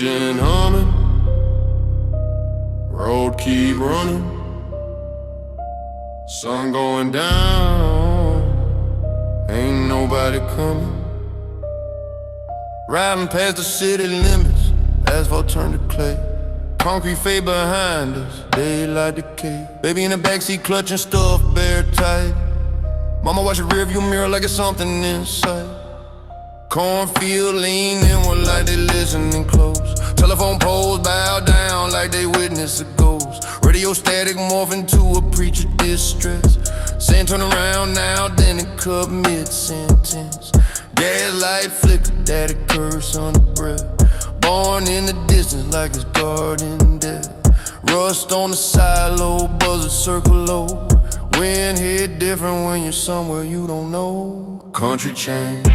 Engine humming, road keep running, sun going down, ain't nobody coming. Riding past the city limits, asphalt turned to clay. Concrete fade behind us, daylight decay. Baby in the backseat clutching stuff bare tight. Mama watch the rearview mirror like it's something inside. Cornfield lean inward like they listening close. Telephone poles bow down like they witness a ghost. Radio static morphing to a preacher distress. Saying turn around now, then it cut mid-sentence. Gaslight flicker, daddy curse under breath. Born in the distance like it's garden death. Rust on the silo, buzzard circle low. Wind hit different when you're somewhere you don't know. Country change,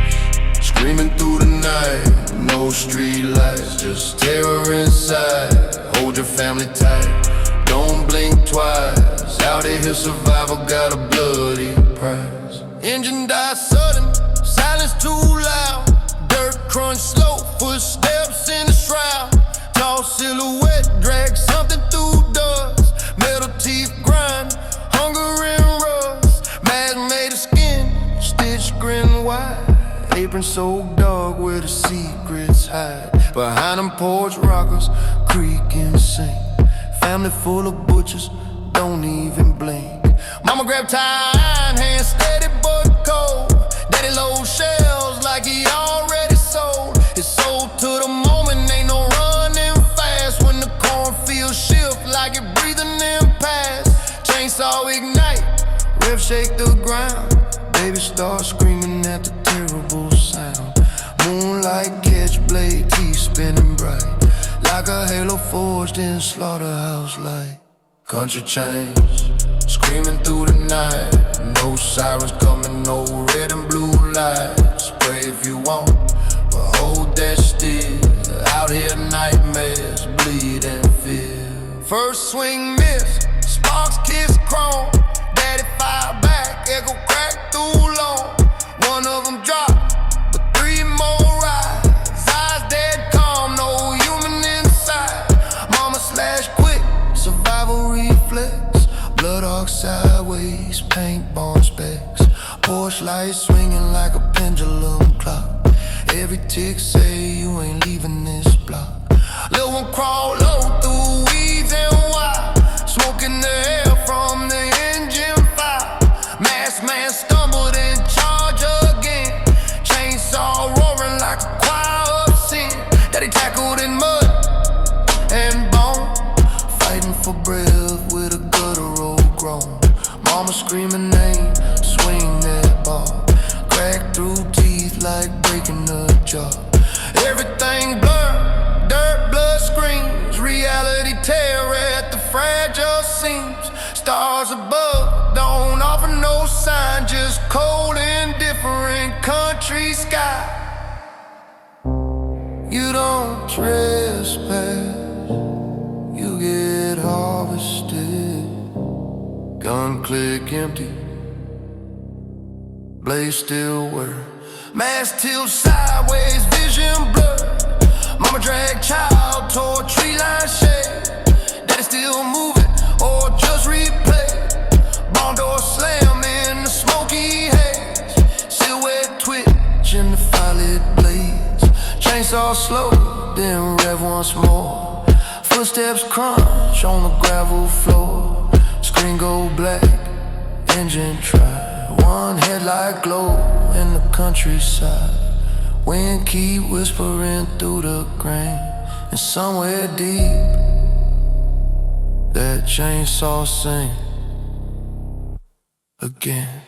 screaming through the night. No street lights, just terror inside. Hold your family tight, don't blink twice. Out here survival got a bloody price. Engine dies sudden, silence too loud. Dirt crunch slow, footsteps in the shroud. Tall silhouette drag something through dust. Metal teeth grind, hunger and rust. Mask made of skin, stitched grin wide. Apron soaked dog where the secrets hide. Behind them porch rockers, creak and sink. Family full of butchers, don't even blink. Mama grabbed time, hand steady but cold. Daddy load shells like he already sold. It's sold to the moment, ain't no running fast. When the cornfield shift like it breathing in past. Chainsaw ignite, rev shake the ground. Baby start screaming at the terrible sound. Moonlight catch blade, teeth spinning bright. Like a halo forged in slaughterhouse light. Country change, screaming through the night. No sirens coming, no red and blue lights. Pray if you want, but hold that still. Out here nightmares, bleed and fear. First swing miss, sparks kiss chrome. Daddy fire back, echo crack through long. One of them dropped, but three more rise. Eyes dead calm, no human inside. Mama slash quick, survival reflex. Blood arc sideways, paint bond specks. Porch light swinging like a pendulum clock. Every tick say you ain't leaving this block. Little one crawl low through weeds and wire. Smoking the air from the engine fire. Masked man stumbled and charged again. Chainsaw roaring like a choir of sin. Daddy tackled in mud and bone, fighting for breath with a guttural groan. Mama screaming name, swing that ball. Crack through teeth like breaking a jaw. Everything blurred, dirt blood screams. Reality tear at the fragile seams. Stars above don't offer no sign. Just cold indifferent country sky. You don't trespass, you get harvested. Gun click empty, blade still whir. Mask tilt sideways, vision blurred. Mama drag child toward tree line shade. Daddy still moving or just replay. Barn door slam in the smoky haze. Silhouette twitch in the fire-lit blaze. Chainsaw slow, then rev once more. Footsteps crunch on the gravel floor. Screen go black, engine try. One headlight glow in the countryside. Wind keep whispering through the grain. And somewhere deep, that chainsaw sing again.